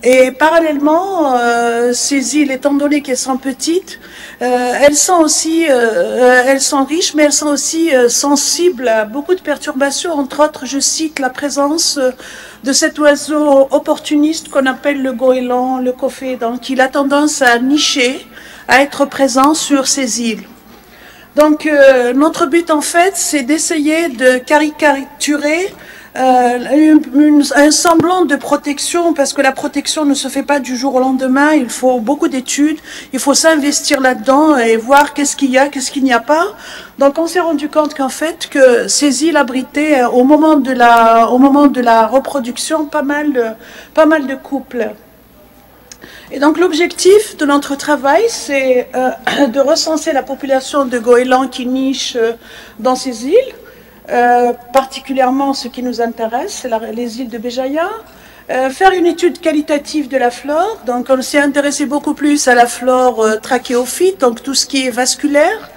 Et parallèlement, ces îles, étant donné qu'elles sont petites, elles sont riches, mais elles sont aussi sensibles à beaucoup de perturbations. Entre autres, je cite la présence de cet oiseau opportuniste qu'on appelle le goéland, le coffet. Donc, il a tendance à nicher, à être présent sur ces îles. Donc, notre but, en fait, c'est d'essayer de caricaturer un semblant de protection, parce que la protection ne se fait pas du jour au lendemain, il faut beaucoup d'études, il faut s'investir là-dedans et voir qu'est-ce qu'il y a, qu'est-ce qu'il n'y a pas. Donc on s'est rendu compte qu'en fait, que ces îles abritaient au moment de la reproduction pas mal de couples. Et donc l'objectif de notre travail, c'est de recenser la population de goélands qui nichent dans ces îles. Particulièrement ce qui nous intéresse, c'est les îles de Béjaïa. Faire une étude qualitative de la flore, donc on s'est intéressé beaucoup plus à la flore trachéophyte, donc tout ce qui est vasculaire,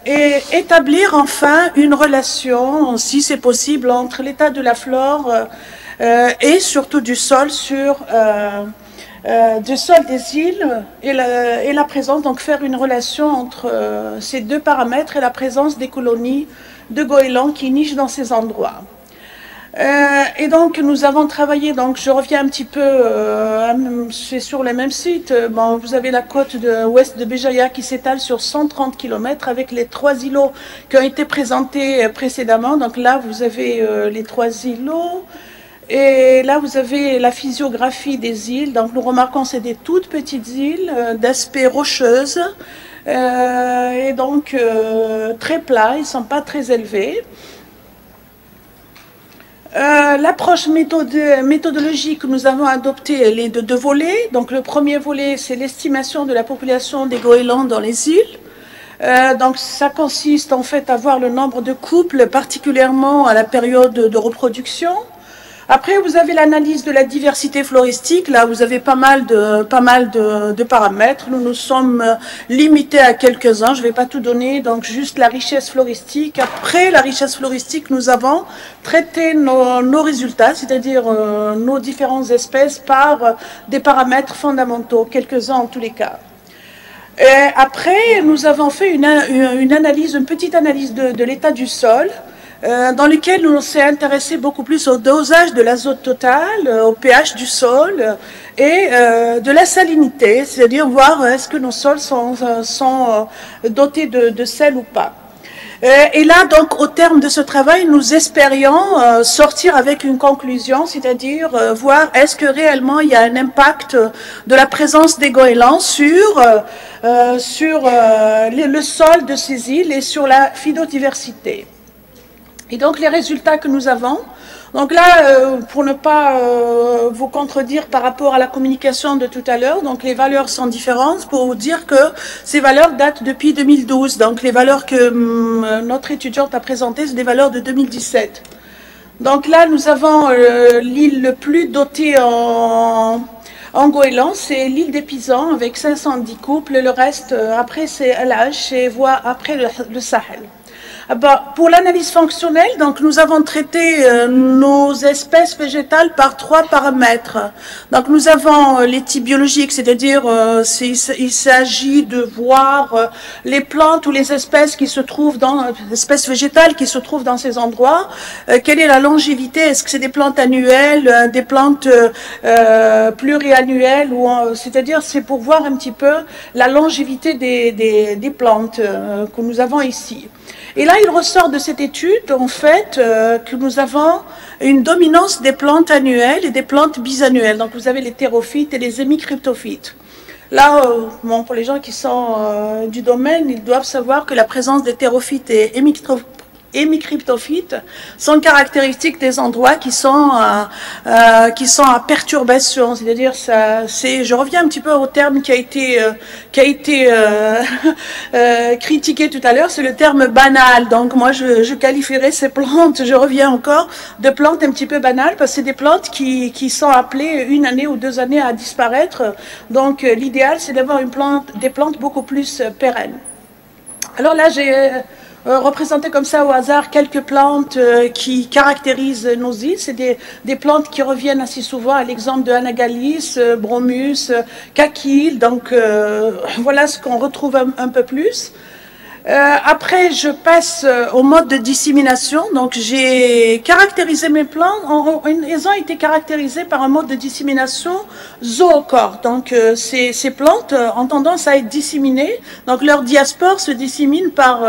et établir enfin une relation, si c'est possible, entre l'état de la flore et surtout du sol du sol des îles et la présence, donc faire une relation entre ces deux paramètres et la présence des colonies de goélands qui nichent dans ces endroits. Et donc nous avons travaillé, donc je reviens un petit peu, c'est sur les mêmes sites. Bon, vous avez la côte ouest de Béjaïa qui s'étale sur 130 km avec les 3 îlots qui ont été présentés précédemment. Donc là vous avez les 3 îlots. Et là, vous avez la physiographie des îles. Donc, nous remarquons que c'est des toutes petites îles d'aspect rocheuse et donc très plats. Ils ne sont pas très élevés. L'approche méthodologique que nous avons adoptée, elle est de 2 volets. Donc, le premier volet, c'est l'estimation de la population des goélands dans les îles. Donc, ça consiste en fait à voir le nombre de couples, particulièrement à la période de reproduction. Après, vous avez l'analyse de la diversité floristique. Là, vous avez pas mal de paramètres. Nous nous sommes limités à quelques-uns. Je ne vais pas tout donner, donc juste la richesse floristique. Après la richesse floristique, nous avons traité nos résultats, c'est-à-dire nos différentes espèces par des paramètres fondamentaux, quelques-uns en tous les cas. Et après, nous avons fait une petite analyse de l'état du sol, dans lequel nous s'est intéressé beaucoup plus au dosage de l'azote total, au pH du sol et de la salinité, c'est-à-dire voir est-ce que nos sols sont dotés de sel ou pas. Et là, donc, au terme de ce travail, nous espérions sortir avec une conclusion, c'est-à-dire voir est-ce que réellement il y a un impact de la présence des goélands sur le sol de ces îles et sur la phytodiversité. Et donc les résultats que nous avons, donc là, pour ne pas vous contredire par rapport à la communication de tout à l'heure, donc les valeurs sont différentes pour vous dire que ces valeurs datent depuis 2012. Donc les valeurs que notre étudiante a présentées, c'est des valeurs de 2017. Donc là, nous avons l'île le plus dotée en goélands, c'est l'île des Pisans avec 510 couples. Le reste, après, c'est LH et après le Sahel. Pour l'analyse fonctionnelle, donc nous avons traité nos espèces végétales par 3 paramètres. Donc nous avons les types biologiques, c'est-à-dire il s'agit de voir les plantes ou les espèces qui se trouvent espèces végétales qui se trouvent dans ces endroits. Quelle est la longévité? Est-ce que c'est des plantes annuelles, des plantes pluriannuelles, c'est-à-dire c'est pour voir un petit peu la longévité des plantes que nous avons ici. Et là, il ressort de cette étude, en fait, que nous avons une dominance des plantes annuelles et des plantes bisannuelles. Donc, vous avez les thérophytes et les hémicryptophytes. Là, bon, pour les gens qui sont du domaine, ils doivent savoir que la présence des thérophytes et hémicryptophytes sont caractéristiques des endroits qui sont à perturbation, c'est-à-dire je reviens un petit peu au terme qui a été critiqué tout à l'heure, c'est le terme banal. Donc moi je qualifierais ces plantes, je reviens encore, de plantes un petit peu banales parce que c'est des plantes qui sont appelées 1 année ou 2 années à disparaître. Donc l'idéal c'est d'avoir des plantes beaucoup plus pérennes. Alors là représenter comme ça au hasard quelques plantes qui caractérisent nos îles. C'est des plantes qui reviennent assez souvent, à l'exemple de Anagallis, Bromus, Kakil. Donc voilà ce qu'on retrouve un peu plus. Après, je passe au mode de dissémination. Donc, j'ai caractérisé mes plantes. Elles ont été caractérisées par un mode de dissémination zoochore. Donc, ces plantes ont tendance à être disséminées. Donc, leur diaspore se dissémine par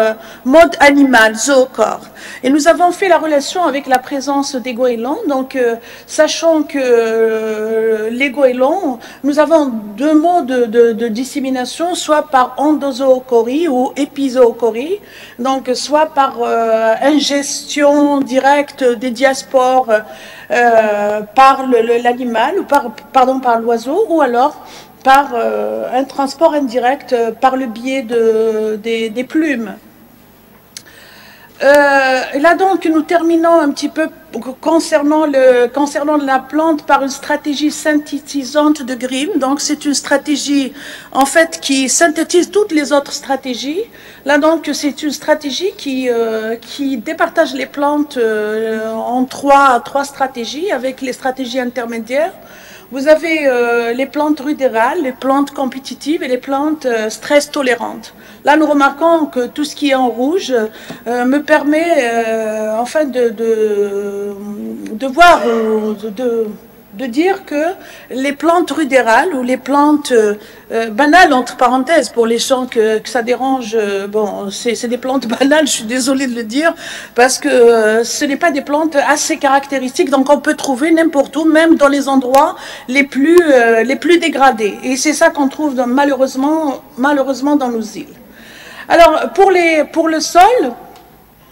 mode animal, zoochore. Et nous avons fait la relation avec la présence des goélands. Donc, sachant que les goélands, nous avons deux modes de dissémination, soit par endozoochorie ou épizoochorie. Donc soit par ingestion directe des diaspores par l'animal, ou par l'oiseau, ou alors par un transport indirect par le biais des plumes. Là donc nous terminons un petit peu concernant la plante par une stratégie synthétisante de Grimm. Donc c'est une stratégie en fait qui synthétise toutes les autres stratégies. Là donc c'est une stratégie qui départage les plantes en trois stratégies, avec les stratégies intermédiaires. Vous avez les plantes rudérales, les plantes compétitives et les plantes stress tolérantes. Là, nous remarquons que tout ce qui est en rouge me permet enfin de voir, de dire que les plantes rudérales ou les plantes banales, entre parenthèses, pour les gens que ça dérange, bon, c'est des plantes banales, je suis désolée de le dire, parce que ce n'est pas des plantes assez caractéristiques, donc on peut trouver n'importe où, même dans les endroits les plus dégradés. Et c'est ça qu'on trouve malheureusement dans nos îles. Alors, pour le sol,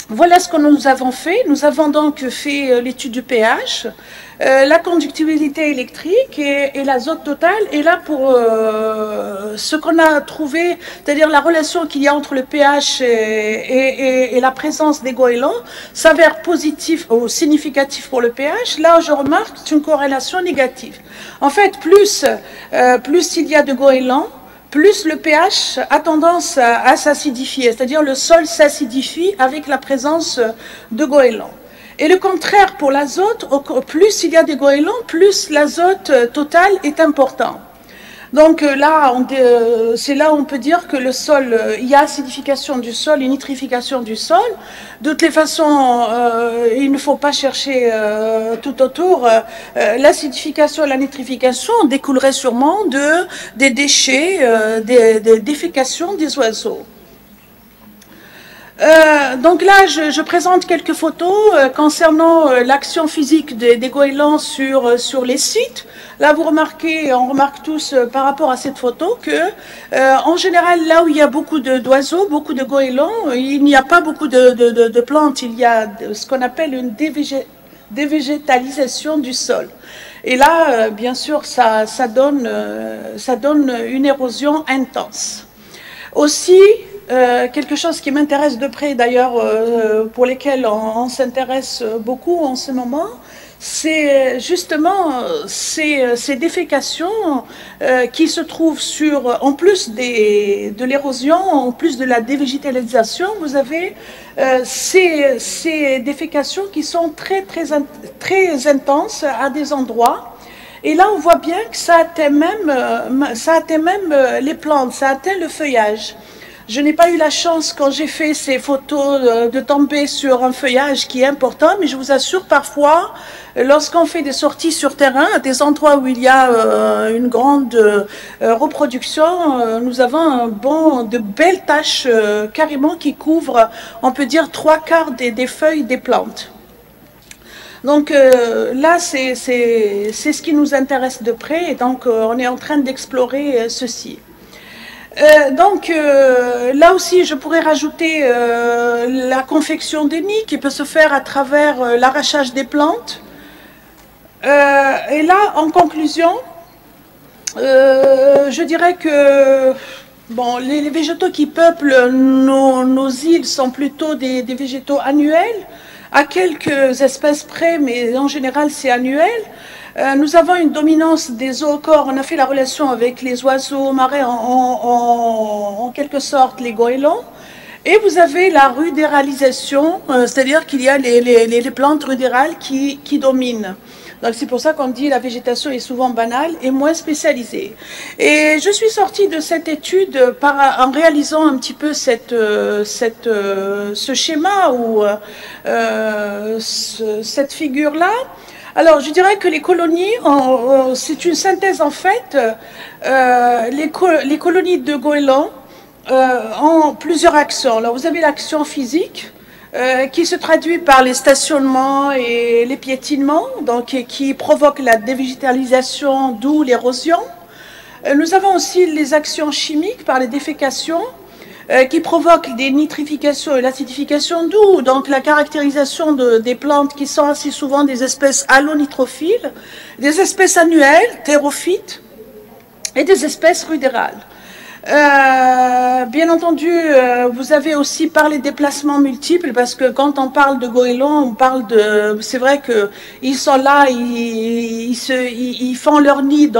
voilà ce que nous avons fait. Nous avons donc fait l'étude du pH, la conductibilité électrique et l'azote total. Et là, pour ce qu'on a trouvé, c'est-à-dire la relation qu'il y a entre le pH et la présence des goélands, s'avère positif ou significatif pour le pH. Là, je remarque que c'est une corrélation négative. En fait, plus il y a de goélands, plus le pH a tendance à s'acidifier, c'est-à-dire le sol s'acidifie avec la présence de goélands. Et le contraire pour l'azote, plus il y a des goélands, plus l'azote total est important. Donc là, c'est là où on peut dire que le sol, il y a acidification du sol et nitrification du sol. De toutes les façons, il ne faut pas chercher tout autour. L'acidification et la nitrification découleraient sûrement des déchets, des défécations des oiseaux. Donc là, je présente quelques photos concernant l'action physique des goélands sur les sites. Là, on remarque tous par rapport à cette photo que, en général, là où il y a beaucoup d'oiseaux, beaucoup de goélands, il n'y a pas beaucoup de plantes. Il y a ce qu'on appelle une dévégétalisation du sol. Et là, bien sûr, ça donne une érosion intense. Aussi, quelque chose qui m'intéresse de près d'ailleurs, pour lesquels on s'intéresse beaucoup en ce moment, c'est justement ces défécations qui se trouvent en plus de l'érosion, en plus de la dévégétalisation, vous avez ces défécations qui sont très intenses à des endroits. Et là, on voit bien que ça atteint même les plantes, ça atteint le feuillage. Je n'ai pas eu la chance, quand j'ai fait ces photos, de tomber sur un feuillage qui est important, mais je vous assure, parfois, lorsqu'on fait des sorties sur terrain, à des endroits où il y a une grande reproduction, nous avons de belles taches carrément qui couvrent, on peut dire, 3/4 des feuilles des plantes. Donc là, c'est ce qui nous intéresse de près, et donc on est en train d'explorer ceci. Donc là aussi, je pourrais rajouter la confection des nids qui peut se faire à travers l'arrachage des plantes. Et là, en conclusion, je dirais que bon, les végétaux qui peuplent nos îles sont plutôt des végétaux annuels, à quelques espèces près, mais en général c'est annuel. Nous avons une dominance des zoochores. On a fait la relation avec les oiseaux marins, en quelque sorte les goélands. Et vous avez la rudéralisation, c'est-à-dire qu'il y a les plantes rudérales qui dominent. Donc c'est pour ça qu'on dit la végétation est souvent banale et moins spécialisée. Et je suis sortie de cette étude en réalisant un petit peu ce schéma ou cette figure-là. Alors je dirais que les colonies, c'est une synthèse en fait. Les colonies de goélands ont plusieurs actions. Alors vous avez l'action physique, qui se traduit par les stationnements et les piétinements, donc qui provoquent la dévégétalisation, d'où l'érosion. Nous avons aussi les actions chimiques par les défécations, qui provoquent des nitrifications et l'acidification, d'où donc la caractérisation des plantes qui sont assez souvent des espèces allonitrophiles, des espèces annuelles, thérophytes, et des espèces rudérales. Bien entendu, vous avez aussi par les déplacements multiples, parce que quand on parle de goélands, on parle de, c'est vrai que ils sont là, ils font leur nid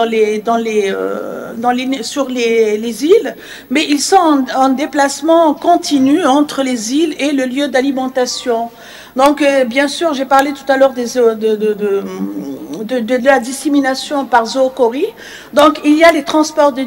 sur les îles, mais ils sont en déplacement continu entre les îles et le lieu d'alimentation. Donc, bien sûr, j'ai parlé tout à l'heure de la dissémination par zoochorie. Donc, il y a les transports de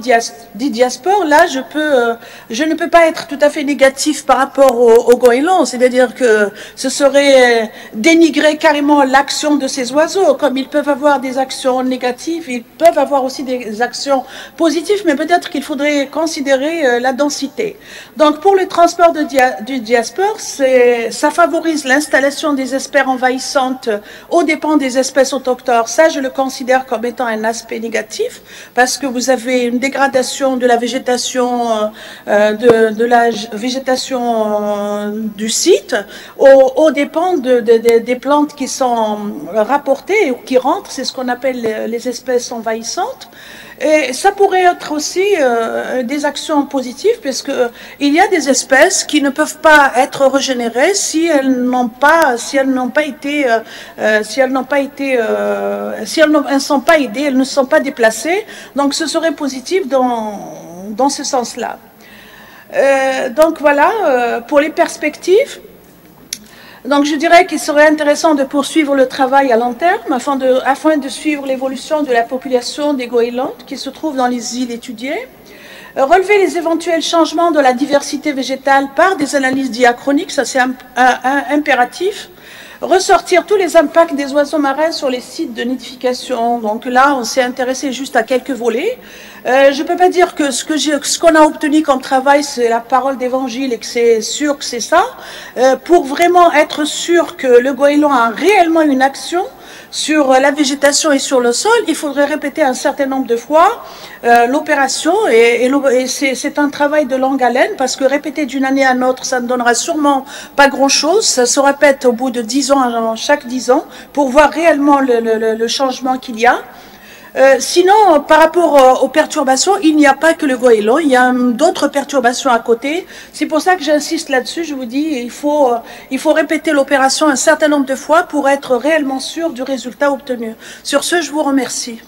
diaspores. Là, je ne peux pas être tout à fait négatif par rapport aux goélands. C'est-à-dire que ce serait dénigrer carrément l'action de ces oiseaux. Comme ils peuvent avoir des actions négatives, ils peuvent avoir aussi des actions positives, mais peut-être qu'il faudrait considérer la densité. Donc, pour le transport de diaspore, ça favorise l'installation des espèces envahissantes aux dépens des espèces autochtones. Ça, je le considère comme étant un aspect négatif, parce que vous avez une dégradation de la végétation, du site, aux dépens des plantes qui sont rapportées ou qui rentrent. C'est ce qu'on appelle les espèces envahissantes. Et ça pourrait être aussi des actions positives, parce que il y a des espèces qui ne peuvent pas être régénérées si elles ne sont pas aidées, elles ne sont pas déplacées. Donc ce serait positif dans ce sens-là. Donc voilà, pour les perspectives. Donc je dirais qu'il serait intéressant de poursuivre le travail à long terme afin de suivre l'évolution de la population des goélands qui se trouvent dans les îles étudiées, relever les éventuels changements de la diversité végétale par des analyses diachroniques, ça c'est impératif, ressortir tous les impacts des oiseaux marins sur les sites de nidification. Donc là, on s'est intéressé juste à quelques volets. Je ne peux pas dire que ce qu'on a obtenu comme travail, c'est la parole d'évangile et que c'est sûr que c'est ça. Pour vraiment être sûr que le goéland a réellement une action sur la végétation et sur le sol, il faudrait répéter un certain nombre de fois l'opération, et c'est un travail de longue haleine, parce que répéter d'une année à l'autre, ça ne donnera sûrement pas grand-chose. Ça se répète au bout de 10 ans, chaque 10 ans, pour voir réellement le changement qu'il y a. Sinon, par rapport aux perturbations, il n'y a pas que le goéland, il y a d'autres perturbations à côté. C'est pour ça que j'insiste là-dessus. Je vous dis, il faut répéter l'opération un certain nombre de fois pour être réellement sûr du résultat obtenu. Sur ce, je vous remercie.